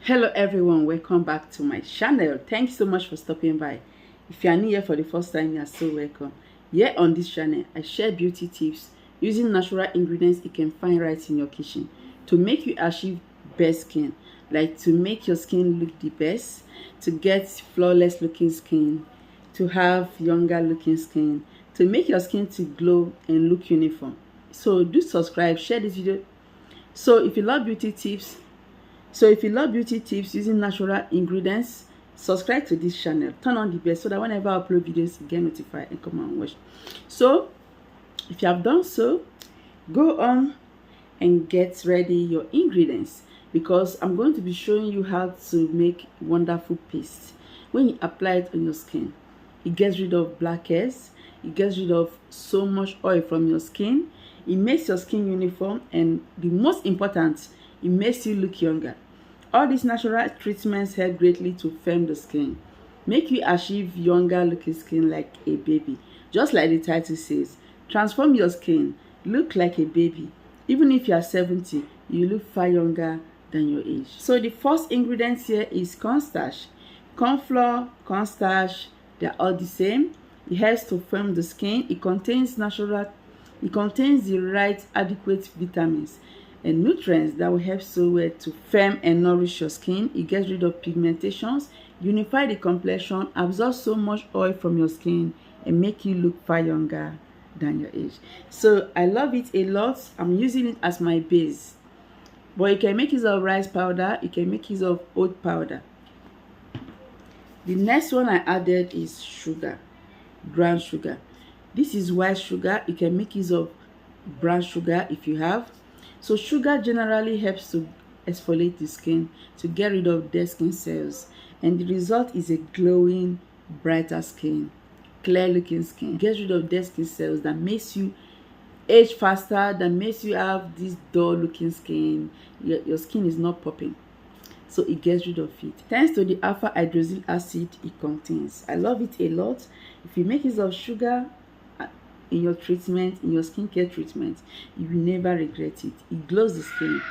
Hello everyone, welcome back to my channel. Thank you so much for stopping by. If you are new here for the first time, you are so welcome. Here on this channel, I share beauty tips using natural ingredients you can find right in your kitchen to make you achieve best skin, like to make your skin look the best, to get flawless looking skin, to have younger looking skin, to make your skin to glow and look uniform. So do subscribe, share this video. So if you love beauty tips, using natural ingredients, subscribe to this channel, turn on the bell so that whenever I upload videos, you get notified and come and watch. So if you have done so, go on and get ready your ingredients, because I'm going to be showing you how to make wonderful paste. When you apply it on your skin, it gets rid of blackheads, it gets rid of so much oil from your skin, it makes your skin uniform, and the most important, it makes you look younger. All these natural treatments help greatly to firm the skin, make you achieve younger looking skin like a baby. Just like the title says, transform your skin, look like a baby. Even if you are 70, you look far younger than your age. So the first ingredient here is cornstarch. Corn flour, cornstarch, they're all the same. It helps to firm the skin. It contains the right adequate vitamins and nutrients that will help so well to firm and nourish your skin. It gets rid of pigmentations, unify the complexion, absorb so much oil from your skin, and make you look far younger than your age. So I love it a lot. I'm using it as my base, but you can make use of rice powder, you can make use of oat powder. The next one I added is sugar, brown sugar. This is white sugar. You can make use of brown sugar if you have. So sugar generally helps to exfoliate the skin, to get rid of dead skin cells, and the result is a glowing, brighter skin, clear looking skin. Gets rid of dead skin cells that makes you age faster, that makes you have this dull looking skin. Your skin is not popping. So it gets rid of it. Thanks to the alpha hydroxyl acid it contains. I love it a lot. If you make use of sugar in your treatment, in your skincare treatment, you will never regret it. It glows the skin.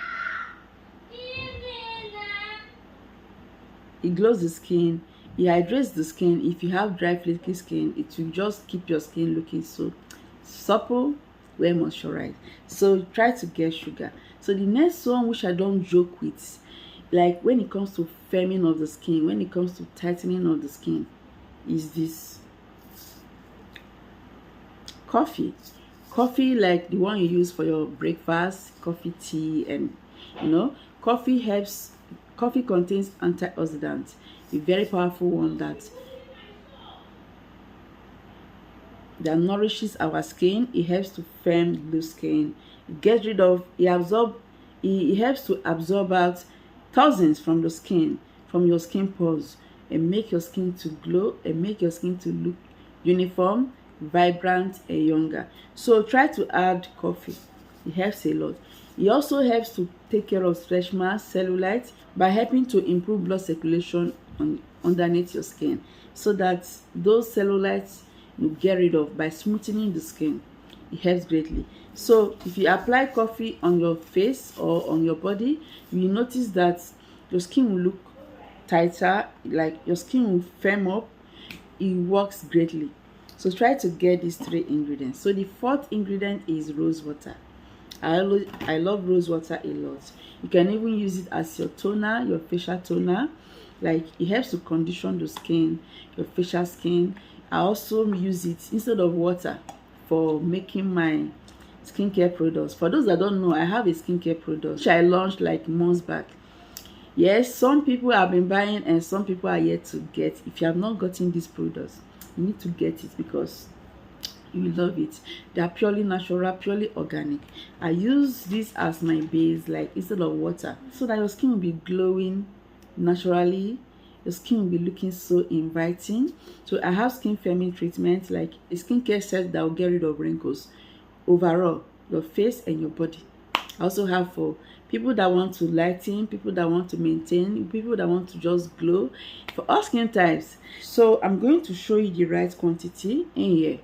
It glows the skin. It hydrates the skin. If you have dry, flaky skin, it will just keep your skin looking so supple, well moisturized. So try to get sugar. So the next one, which I don't joke with, like when it comes to firming of the skin, when it comes to tightening of the skin, is this coffee. Like the one you use for your breakfast, coffee, tea, and coffee contains antioxidants, a very powerful one that nourishes our skin. It helps to firm the skin. It gets rid of, it helps to absorb out toxins from the skin, from your skin pores, and make your skin to glow and make your skin to look uniform, vibrant, and younger. So try to add coffee. It helps a lot. It also helps to take care of stretch marks, cellulite, by helping to improve blood circulation underneath your skin, so that those cellulites you get rid of by smoothing the skin. It helps greatly. So if you apply coffee on your face or on your body, you will notice that your skin will look tighter, like your skin will firm up. It works greatly. So try to get these three ingredients. So the fourth ingredient is rose water. I love rose water a lot. You can even use it as your toner, your facial toner. Like it helps to condition the skin, your facial skin. I also use it instead of water for making my skincare products. For those that don't know, I have a skincare product which I launched like months back. Yes, some people have been buying and some people are yet to get. If you have not gotten these products, you need to get it because you will love it. They are purely natural, purely organic. I use this as my base, like instead of water, so that your skin will be glowing naturally. Your skin will be looking so inviting. So I have skin firming treatment, like a skincare set that will get rid of wrinkles overall, your face and your body. I also have for people that want to lighten, people that want to maintain, people that want to just glow, for all skin types. So I'm going to show you the right quantity in here.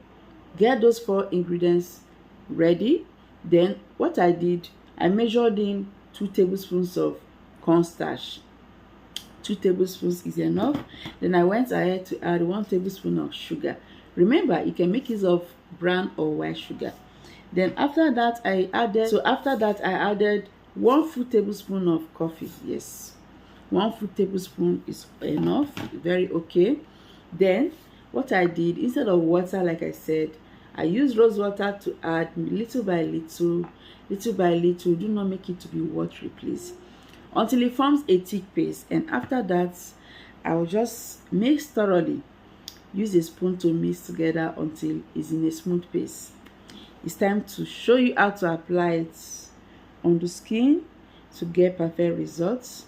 Get those 4 ingredients ready. Then what I did, I measured in 2 tablespoons of cornstarch. 2 tablespoons is enough. Then I went ahead to add 1 tablespoon of sugar. Remember, you can make use of brown or white sugar. Then after that I added 1 full tablespoon of coffee. Yes, 1 full tablespoon is enough, very okay. Then what I did, instead of water, like I said, I used rose water to add little by little. Do not make it to be watery, please, until it forms a thick paste. And after that, I will just mix thoroughly. Use a spoon to mix together until it's in a smooth paste. It's time to show you how to apply it on the skin to get perfect results.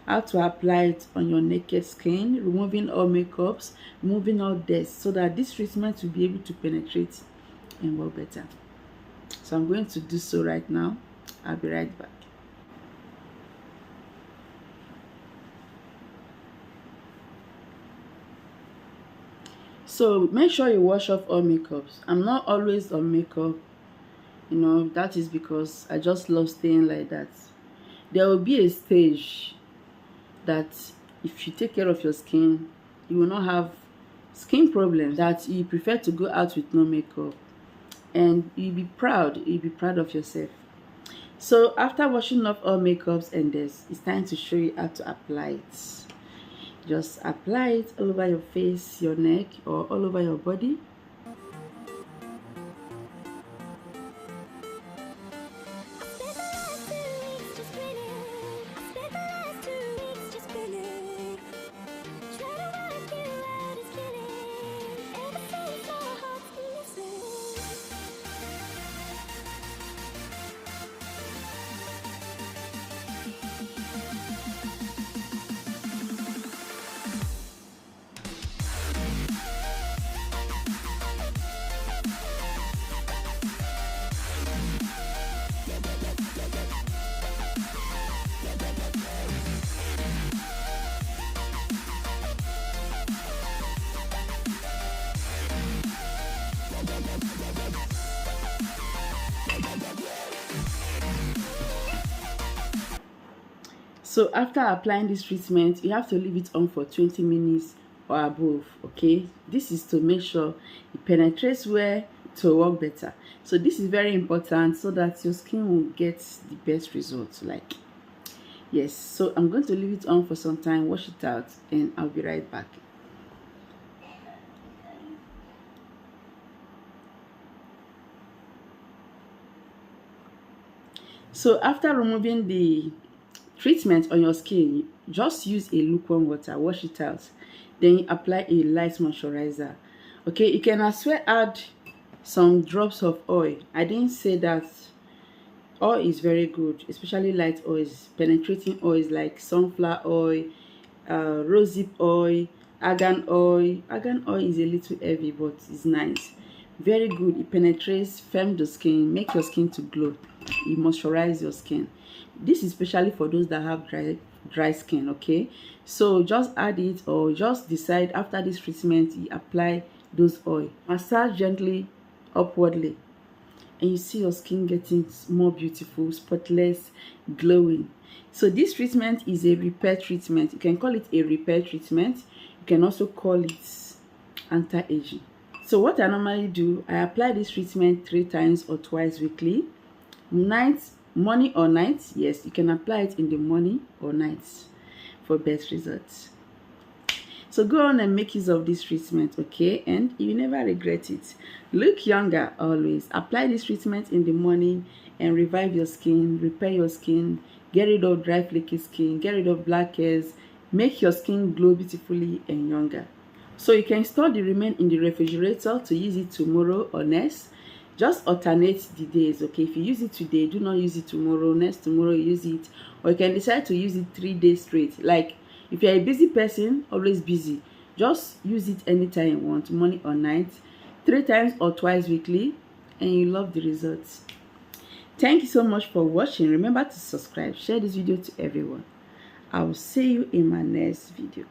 How to apply it on your naked skin, removing all makeups, removing all dust, so that this treatment will be able to penetrate and work better. So I'm going to do so right now. I'll be right back. So make sure you wash off all makeups. I'm not always on makeup, you know, that is because I just love staying like that. There will be a stage that if you take care of your skin, you will not have skin problems, that you prefer to go out with no makeup, and you'll be proud of yourself. So after washing off all makeups and this, it's time to show you how to apply it. Just apply it all over your face, your neck, or all over your body. So after applying this treatment, you have to leave it on for 20 minutes or above, okay? This is to make sure it penetrates where to work better. So this is very important so that your skin will get the best results. Like, yes, so I'm going to leave it on for some time, wash it out, and I'll be right back. So after removing the treatment on your skin, just use a lukewarm water, wash it out, then you apply a light moisturizer. Okay, you can as well add some drops of oil. I didn't say that oil is very good, especially light oils, penetrating oils like sunflower oil, rosehip oil, argan oil. Argan oil is a little heavy, but it's nice, very good. It penetrates, firm the skin, make your skin to glow, it moisturize your skin. This is especially for those that have dry skin, okay? So just add it, or just decide after this treatment you apply those oil. Massage gently upwardly, and you see your skin getting more beautiful, spotless, glowing. So this treatment is a repair treatment. You can call it a repair treatment. You can also call it anti-aging. So what I normally do, I apply this treatment 3 times or twice weekly. Morning or night. Yes, you can apply it in the morning or night for best results. So go on and make use of this treatment, okay? And you never regret it. Look younger always. Apply this treatment in the morning and revive your skin, repair your skin, get rid of dry flaky skin, get rid of black hairs, make your skin glow beautifully and younger. So you can store the remain in the refrigerator to use it tomorrow or next. Just alternate the days, okay? If you use it today, do not use it tomorrow. Next tomorrow, use it. Or you can decide to use it 3 days straight. Like, if you're a busy person, always busy, just use it anytime you want, morning or night, 3 times or twice weekly, and you love the results. Thank you so much for watching. Remember to subscribe, share this video to everyone. I will see you in my next video.